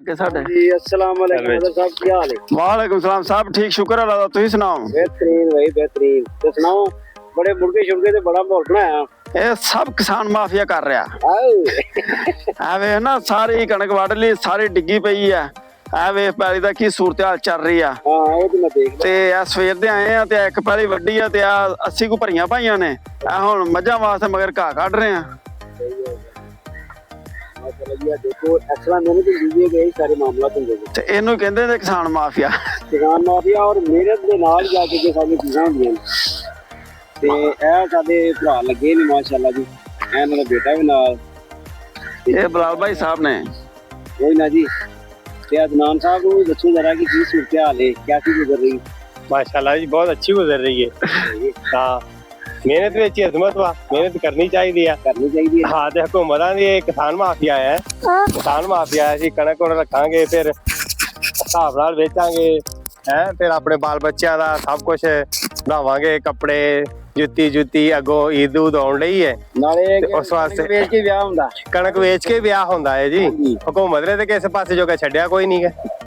जी अस्सलाम वालेकुम साहब की हाल है? वालेकुम सलाम साहब ठीक शुक्र अल्लाह दा तुसीं सुनाओ। बेहतरीन भाई बेहतरीन। तो सुनाओ बड़े मुर्गे शुर्गे ते बड़ा माहौल बनाया। ਇਹ ਸਭ ਕਿਸਾਨ ਮਾਫੀਆ ਕਰ ਰਿਹਾ ਐਵੇਂ ਨਾ ਸਾਰੀ ਕਣਕ ਵੱਢ ਲਈ ਸਾਰੀ ਡਿੱਗੀ ਪਈ ਆ ਐਵੇਂ ਪੈਲੀ ਦਾ ਕੀ ਸੂਰਤ ਹਾਲ ਚੱਲ ਰਹੀ ਆ ਹਾਂ ਉਹ ਤੇ ਮੈਂ ਦੇਖ ਤੇ ਆ ਸਵੇਰ ਦੇ ਆਏ ਆ ਤੇ ਇੱਕ ਪੈਲੀ ਵੱਡੀ ਆ ਤੇ ਆ 80 ਕੁ ਭਰੀਆਂ ਪਾਈਆਂ ਨੇ ਆ ਹੁਣ ਮੱਝਾਂ ਵਾਸਤੇ ਮਗਰ ਘਾਹ ਕੱਢ ਰਹੇ ਆ देखो एक्चुअली मैंने तो लीजिए गए सारे मामला होंगे ਤੇ ਇਹਨੂੰ ਕਹਿੰਦੇ ਨੇ ਕਿਸਾਨ ਮਾਫੀਆ किसान माफिया और मेहनत के नाल जाके जो सारी चीज़ां होंदियां ते ए साडे भरा लगे ने माशाल्लाह जी ए मेरा बेटा भी नाल ਇਹ ਬਲਾਲ ਭਾਈ ਸਾਹਿਬ ਨੇ कोई ना जी ते अदनान साहब को दसो जरा कि की सूरत हाल है क्या सी गुजर रही माशाल्लाह जी बहुत अच्छी गुजर रही है हाँ मेहनत ਵਿੱਚ ਅਜ਼ਮਤ ਵਾ ਮਿਹਨਤ ਕਰਨੀ ਚਾਹੀਦੀ ਆ करनी चाहिए ਹਾਂ ਤੇ ਹਕੂਮਤਾਂ ਦੀ ਕਿਸਾਨ ਮਾਫੀਆ ਹੈ ਕਿਸਾਨ ਮਾਫੀਆ ਅਸੀਂ ਕਣਕ ਕੋਲ ਰੱਖਾਂਗੇ ਫਿਰ ਹਿਸਾਬ ਨਾਲ ਵੇਚਾਂਗੇ ਹੈ ਫਿਰ ਆਪਣੇ ਬਾਲ ਬੱਚਿਆਂ ਦਾ ਸਭ ਕੁਝ ਬਣਾਵਾਂਗੇ ਕੱਪੜੇ ਜੁੱਤੀ ਅੱਗੋਂ ਈਦ ਉਦ ਆਉਣ ਲਈ ਹੈ नाले ਉਸ ਵਾਸਤੇ ਵੇਚ ਕੇ ਵਿਆਹ ਹੁੰਦਾ ਕਣਕ ਵੇਚ ਕੇ ਵਿਆਹ ਹੁੰਦਾ ਹੈ ਜੀ ਹਕੂਮਤ ਨੇ ਤੇ ਕਿਸੇ ਪਾਸੇ ਜੋਗਾ ਛੱਡਿਆ ਕੋਈ ਨਹੀਂ ਹੈ